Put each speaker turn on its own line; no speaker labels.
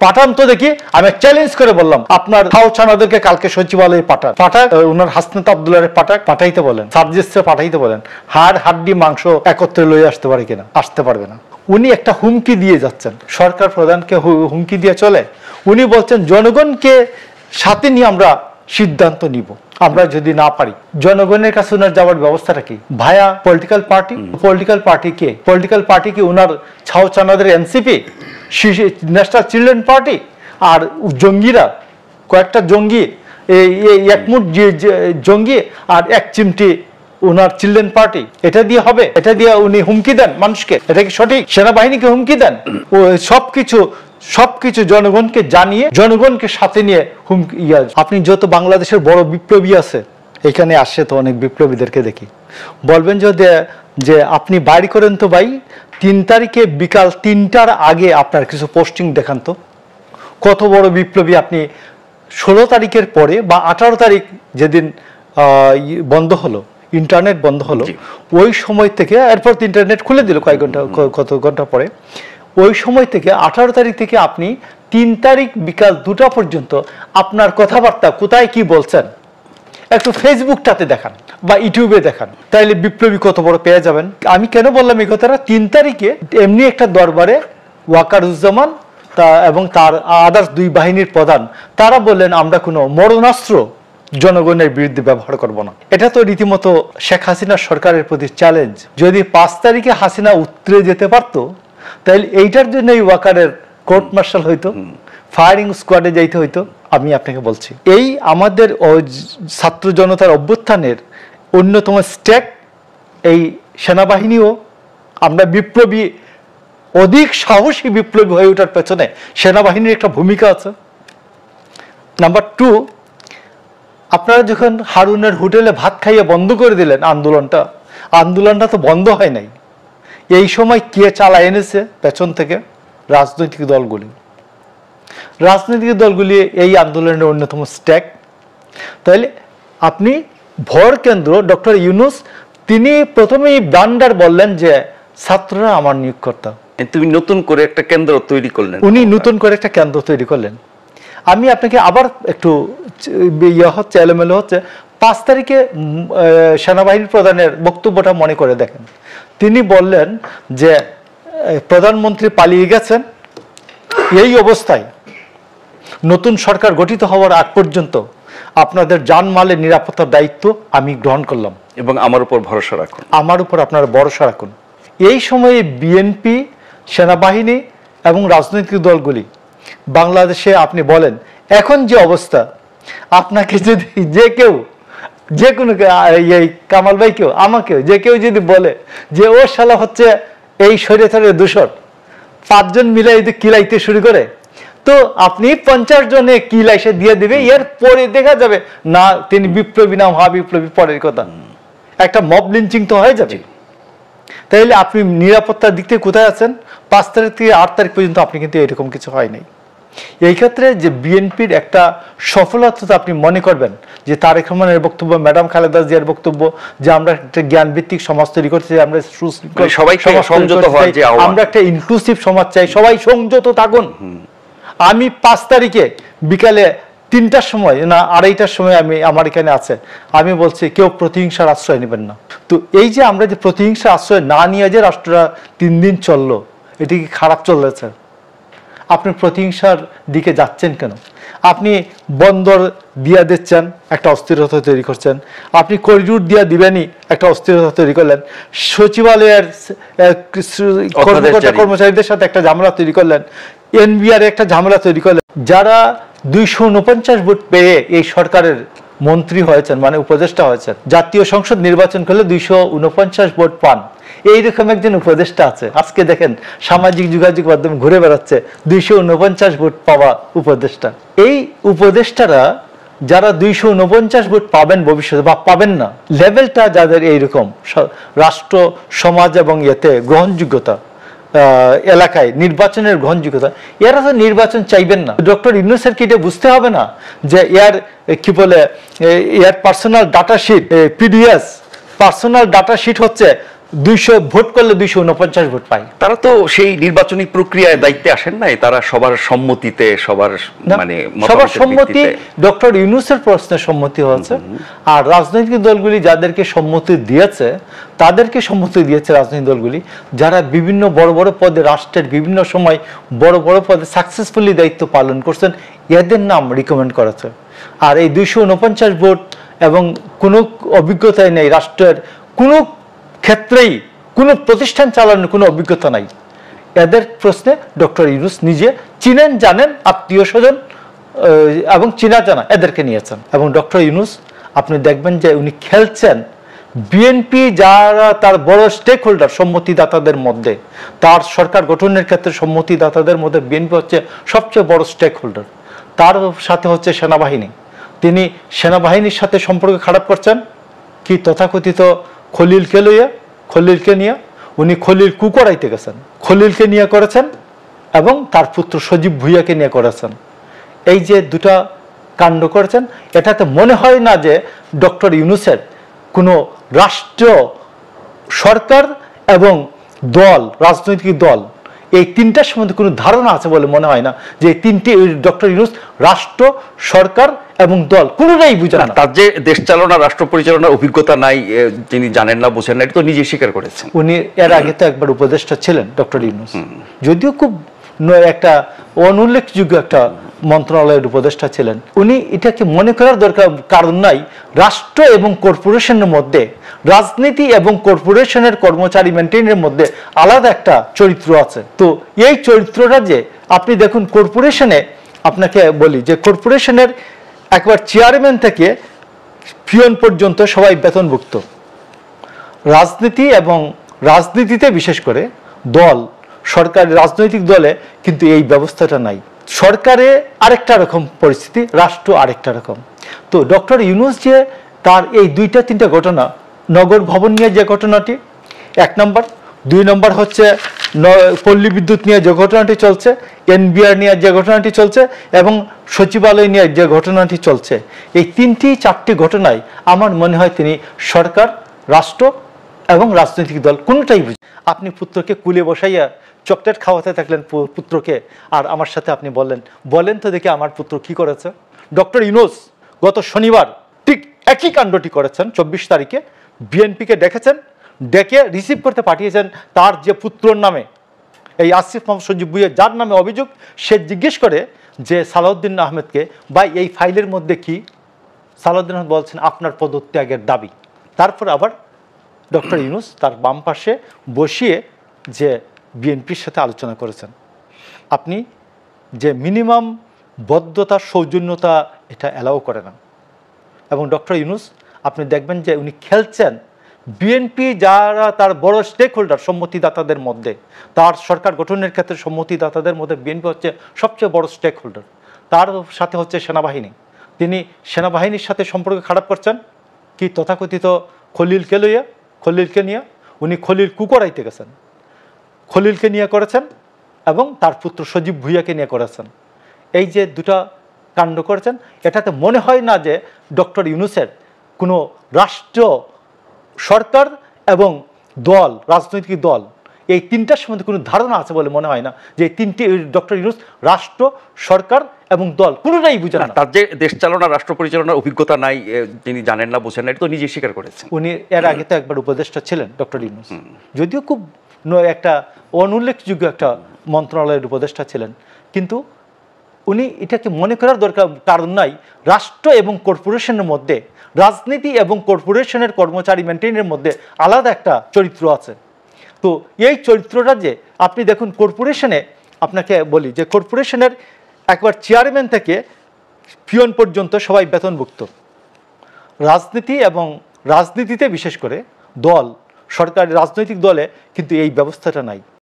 পাঠান তো দেখি। আমি চ্যালেঞ্জ করে বললাম আপনার খাওছানাদেরকে কালকে সচিবালয়ে পাঠান, ওনার হাসনাত আব্দুল্লাহরে পাঠাইতে বলেন, সাবজেক্টে পাঠাইতে বলেন, হাড় হাড্ডি মাংস একত্রে লয়ে আসতে পারে কিনা, আসতে পারবে না। উনি একটা হুমকি দিয়ে যাচ্ছেন, সরকার প্রধানকে হুমকি দিয়ে চলে। উনি বলছেন জনগণকে সাথে নিয়ে আমরা সিদ্ধান্ত নিব, আমরা যদি না পারি। জনগণের কাছে ওনার যাওয়ার ব্যবস্থাটা কি? ভায়া পলিটিক্যাল পার্টি কি ওনার ছাওচানাদের এনসিপি, ন্যাশনাল চিলড্রেন পার্টি, আর জঙ্গিরা কয়েকটা জঙ্গি, একমুট জঙ্গি আর এক চিমটি ওনার চিলড্রেন পার্টি, এটা দিয়ে হবে? এটা দিয়ে উনি হুমকি দেন মানুষকে? এটা কি সঠিক? সেনাবাহিনীকে হুমকি দেন? ও সবকিছু জনগণকে জানিয়ে জনগণকে সাথে নিয়ে হুমকি। আপনি যত বাংলাদেশের বড় বিপ্লবী আছে এখানে আসে, তো অনেক বিপ্লবীদেরকে দেখি, বলবেন যে আপনি বাইর করেন তো ভাই 3 তারিখে বিকাল 3টার আগে আপনার কিছু পোস্টিং দেখান তো। কত বড় বিপ্লবী আপনি! 16 তারিখের পরে বা 18 তারিখ যেদিন বন্ধ হলো, ইন্টারনেট বন্ধ হলো, ওই সময় থেকে, এরপর ইন্টারনেট খুলে দিল কত ঘন্টা পরে, ওই সময় থেকে 18 তারিখ থেকে আপনি 3 তারিখ বিকাল 2টা পর্যন্ত আপনার কথাবার্তা কোথায় কি বলছেন একটু ফেসবুকটাতে দেখান বা ইউটিউবে দেখান, তাইলে বিপ্লবী কত বড় পেয়ে যাবেন। আমি কেন বললাম এই কথাটা? 3 তারিখে এমনি একটা দরবারে ওয়াকারুজ্জামান এবং তার আদার্স 2 বাহিনীর প্রধান তারা বললেন আমরা কোনো মরণাস্ত্র জনগণের বিরুদ্ধে ব্যবহার করব না। এটা তো রীতিমতো শেখ হাসিনার সরকারের প্রতি চ্যালেঞ্জ। যদি 5 তারিখে হাসিনা উতরে যেতে পারতো তাহলে এইটার জন্য এই ওয়াকারের কোর্ট মার্শাল হইতো, ফায়ারিং স্কোয়াডে যাইতে হইতো। আমি আপনাকে বলছি, এই আমাদের ছাত্র জনতার অভ্যুত্থানের অন্যতম স্টেক এই সেনাবাহিনীও। আমরা বিপ্লবী, অধিক সাহসী বিপ্লবী হয়ে ওঠার পেছনে সেনাবাহিনীর একটা ভূমিকা আছে। নাম্বার 2, আপনারা যখন হারুনের হোটেলে ভাত খাইয়ে বন্ধ করে দিলেন আন্দোলনটা তো বন্ধ হয় নাই। এই সময় কে চালায় এনেছে পেছন থেকে? রাজনৈতিক দলগুলি এই আন্দোলনের অন্যতম স্টেক। তাহলে আপনি ভর কেন্দ্র ডক্টর ইউনূস তিনি প্রথমেই ব্লান্ডার বললেন যে ছাত্ররা আমার নিয়োগকর্তা।
তুমি নতুন করে একটা কেন্দ্র তৈরি করলেন।
উনি নতুন করে একটা কেন্দ্র তৈরি করলেন। আমি আপনাকে আবার একটু এলোমেলো হচ্ছে। 5 তারিখে সেনাবাহিনী প্রধানের বক্তব্যটা মনে করে দেখেন। তিনি বললেন যে প্রধানমন্ত্রী পালিয়ে গেছেন, এই অবস্থায় নতুন সরকার গঠিত হওয়ার আগ পর্যন্ত আপনাদের জানমালের নিরাপত্তার দায়িত্ব আমি গ্রহণ করলাম
এবং আমার উপর
আপনারা ভরসা রাখুন। এই সময়ে বিএনপি, সেনাবাহিনী এবং রাজনৈতিক দলগুলি বাংলাদেশে আপনি বলেন এখন যে অবস্থা, আপনাকে যদি যে কোনো কামাল ভাই কেউ আমাকেও যে কেউ যদি বলে যে ও শালা হচ্ছে এই স্বৈরাচারের দূষণ, 5 জন মিলে যদি কিলাইতে শুরু করে, তো আপনি 50 জনে কিলাইসে দিয়ে দিবে, এর পরে দেখা যাবে না তিনি বিপ্লবী না মহা বিপ্লবী, পরের কথা, একটা মব লিঞ্চিং তো হয়ে যাবে। তাইলে আপনি নিরাপত্তার দিক থেকে কোথায় আছেন? 5 তারিখ থেকে 8 তারিখ পর্যন্ত আপনি কিন্তু এরকম কিছু হয় নাই। এই ক্ষেত্রে যে বিএনপির একটা সফলতা আপনি মনে করবেন যে তারেক রহমানের বক্তব্য, ম্যাডাম খালেদা জিয়ার বক্তব্য, যে আমরা একটা জ্ঞান ভিত্তিক সমাজ তৈরি করতে চাই, আমরা আমরা একটা ইনক্লুসিভ সমাজ চাই, সবাই সংযত থাকুন। আমি 5 তারিখে বিকালে 3টার সময় না 2:30টার সময় আমার এখানে আছে, আমি বলছি কেউ প্রতিহিংসার আশ্রয় নেবেন না। তো এই যে আমরা যে প্রতিহিংসার আশ্রয় না নিয়ে যে রাষ্ট্রটা 3 দিন চললো, এটি কি খারাপ চলেছে? আপনি প্রতিহিংসার দিকে যাচ্ছেন কেন? আপনি বন্দর দিয়া দিচ্ছেন, একটা অস্থিরতা তৈরি করছেন। আপনি করিডোর দিয়া দিবেনই, একটা অস্থিরতা তৈরি করলেন। সচিবালয়ের কর্মচারীদের সাথে একটা ঝামেলা তৈরি করলেন। এনবিআর একটা ঝামেলা তৈরি করলেন। যারা 249 ভোট পেয়ে এই সরকারের মন্ত্রী হয়েছেন, মানে উপদেষ্টা হয়েছেন, জাতীয় সংসদ নির্বাচন করলে 249 ভোট পান, এইরকম একজন উপদেষ্টা আছে। আজকে দেখেন সামাজিক যোগাযোগ মাধ্যমে ঘুরে বেড়াচ্ছে 249 ভোট পাওয়া উপদেষ্টা। এই উপদেষ্টারা যারা 249 ভোট পাবেন ভবিষ্যতে বা পাবেন না, লেভেলটা যাদের এইরকম রাষ্ট্র সমাজ এবং এতে গ্রহণযোগ্যতা, এলাকায় নির্বাচনের গ্রহণযোগ্যতা, এরা তো নির্বাচন চাইবেন না। ডক্টর ইউনূসের কি এটা বুঝতে হবে না যে এর personal data sheet, PDS personal data sheet হচ্ছে 200 ভোট করলে 249 ভোট পায়।
তারা তো সেই নির্বাচনী প্রক্রিয়ায় দায়িত্বে আসেন নাই, তারা সবার সম্মতিতে সবার মানে
সবার সম্মতি, ডক্টর ইউনূসের প্রশ্নে সম্মতি হয়েছে। আর রাজনৈতিক দলগুলি যাদেরকে সম্মতি দিয়েছে তাদেরকে সম্মতি দিয়েছে রাজনৈতিক দলগুলি যারা বিভিন্ন বড় বড় পদে, রাষ্ট্রের বিভিন্ন সময় বড় বড় পদে সাকসেসফুলি দায়িত্ব পালন করছেন, এদের নাম রিকমেন্ড করেছে। আর এই 249 ভোট এবং কোনো অভিজ্ঞতাই নেই, রাষ্ট্রের কোনো ক্ষেত্রেই কোনো প্রতিষ্ঠান চালানোর কোনো অভিজ্ঞতা নাই, এদের প্রশ্নে ডক্টর ইউনূস নিজে চিনেন, জানেন, আত্মীয় স্বজন এবং চিনা জানা এদেরকে নিয়েছেন। এবং ডক্টর ইউনূস আপনি দেখবেন যে উনি খেলছেন বিএনপি যারা তার বড় স্টেক হোল্ডার সম্মতিদাতাদের মধ্যে, তার সরকার গঠনের ক্ষেত্রে সম্মতিদাতাদের মধ্যে বিএনপি হচ্ছে সবচেয়ে বড় স্টেক হোল্ডার। তার সাথে হচ্ছে সেনাবাহিনী। তিনি সেনাবাহিনীর সাথে সম্পর্ক খারাপ করছেন কি তথাকথিত খলিলকে নিয়ে উনি খলিল কু করাইতে গেছেন, খলিলকে নিয়ে করেছেন এবং তার পুত্র সজীব ভুইয়াকে নিয়ে করেছেন। এই যে দুটা কাণ্ড করেছেন, এটাতে মনে হয় না যে ডক্টর ইউনূসের কোনো রাষ্ট্র, সরকার এবং দল, রাজনৈতিক দল, এই তিনটার সম্বন্ধে কোনো ধারণা আছে বলে মনে হয় না। যে এই তিনটি ডক্টর ইউনূস রাষ্ট্র, সরকার এবং দল কোনোটাই বুঝেন না।
তার যে দেশ চালনা, রাষ্ট্র পরিচালনার অভিজ্ঞতা নাই, তিনি জানেন না, বোঝেন না, এটা তো নিজে স্বীকার করেছেন।
উনি এর আগে তো একবার উপদেষ্টা ছিলেন ডক্টর ইউনূস, যদিও খুব একটা অনুল্লেখযোগ্য একটা মন্ত্রণালয়ের উপদেষ্টা ছিলেন। উনি এটাকে মনে করার দরকার কারণ নাই, রাষ্ট্র এবং কর্পোরেশনের মধ্যে, রাজনীতি এবং কর্পোরেশনের কর্মচারী মেনটেনের মধ্যে আলাদা একটা চরিত্র আছে। তো এই চরিত্রটা যে আপনি দেখুন কর্পোরেশনে, আপনাকে বলি যে কর্পোরেশনের একবার চেয়ারম্যান থেকে পিয়ন পর্যন্ত সবাই বেতনভুক্ত। রাজনীতি এবং রাজনীতিতে বিশেষ করে দল, সরকারি রাজনৈতিক দলে কিন্তু এই ব্যবস্থাটা নাই। সরকারে আরেকটা রকম পরিস্থিতি, রাষ্ট্র আরেকটা রকম। তো ডক্টর ইউনূস যে তার এই দুইটা তিনটা ঘটনা, নগর ভবন নিয়ে যে ঘটনাটি 1 নম্বর, 2 নম্বর হচ্ছে পল্লী বিদ্যুৎ নিয়ে যে ঘটনাটি চলছে, এনবিআর নিয়ে যে ঘটনাটি চলছে এবং সচিবালয় নিয়ে যে ঘটনাটি চলছে, এই 3-4টি ঘটনায় আমার মনে হয় তিনি সরকার, রাষ্ট্র এবং রাজনৈতিক দল কোনোটাই বুঝে। আপনি পুত্রকে কুলে বসাইয়া চকলেট খাওয়াতে থাকলেন পুত্রকে, আর আমার সাথে আপনি বলেন তো দেখি আমার পুত্র কি করেছে। ডক্টর ইউনূস গত শনিবার ঠিক একই কাণ্ডটি করেছেন। 24 তারিখে বিএনপিকে ডেকেছেন, ডেকে রিসিভ করতে পাঠিয়েছেন তার যে পুত্রর নামে, এই আসিফ মোহাম্মদ সজীব ভুইয়া যার নামে অভিযোগ, সে জিজ্ঞেস করে যে সালাউদ্দিন আহমেদকে, ভাই এই ফাইলের মধ্যে কি? সালাউদ্দিন আহমেদ বলছেন আপনার পদত্যাগের দাবি। তারপর আবার ডক্টর ইউনূস তার বাম পাশে বসিয়ে যে বিএনপির সাথে আলোচনা করেছেন। আপনি যে মিনিমাম বদ্ধতা, সৌজন্যতা, এটা অ্যালাউ করে না। এবং ডক্টর ইউনূস আপনি দেখবেন যে উনি খেলছেন বিএনপি যারা তার বড় স্টেক হোল্ডার সম্মতিদাতাদের মধ্যে, তার সরকার গঠনের ক্ষেত্রে সম্মতিদাতাদের মধ্যে বিএনপি হচ্ছে সবচেয়ে বড় স্টেক হোল্ডার। তার সাথে হচ্ছে সেনাবাহিনী। তিনি সেনাবাহিনীর সাথে সম্পর্ক খারাপ করছেন কি তথাকথিত খলিলকে নিয়ে উনি খলিল কু করাইতে গেছেন, খলিলকে নিয়ে করেছেন এবং তার পুত্র সজীব ভুইয়াকে নিয়ে করেছেন। এই যে দুটা কাণ্ড করেছেন, এটাতে মনে হয় না যে ডক্টর ইউনূসের কোনো রাষ্ট্র, সরকার এবং দল, রাজনৈতিক দল, এই তিনটার সম্বন্ধে কোনো ধারণা আছে বলে মনে হয় না। যে এই তিনটি ডক্টর ইউনূস রাষ্ট্র, সরকার এবং দল কোনোটাই বুঝেন না।
তার যে দেশ চালনা, রাষ্ট্র পরিচালনার অভিজ্ঞতা নাই, তিনি জানেন না, বোঝেন না, এটা তো নিজে স্বীকার করেছেন।
উনি এর আগে তো একবার উপদেষ্টা ছিলেন ডক্টর ইউনূস, যদিও খুব একটা অনুল্লেখযোগ্য একটা মন্ত্রণালয়ের উপদেষ্টা ছিলেন, কিন্তু উনি এটাকে মনে করার দরকার কারণ নাই, রাষ্ট্র এবং কর্পোরেশনের মধ্যে, রাজনীতি এবং কর্পোরেশনের কর্মচারী মেনটেনের মধ্যে আলাদা একটা চরিত্র আছে। তো এই চরিত্রটা যে আপনি দেখুন কর্পোরেশনে, আপনাকে বলি যে কর্পোরেশনের একবার চেয়ারম্যান থেকে পিয়ন পর্যন্ত সবাই বেতনভুক্ত। রাজনীতি এবং রাজনীতিতে বিশেষ করে দল, সরকারি রাজনৈতিক দলে কিন্তু এই ব্যবস্থাটা নাই।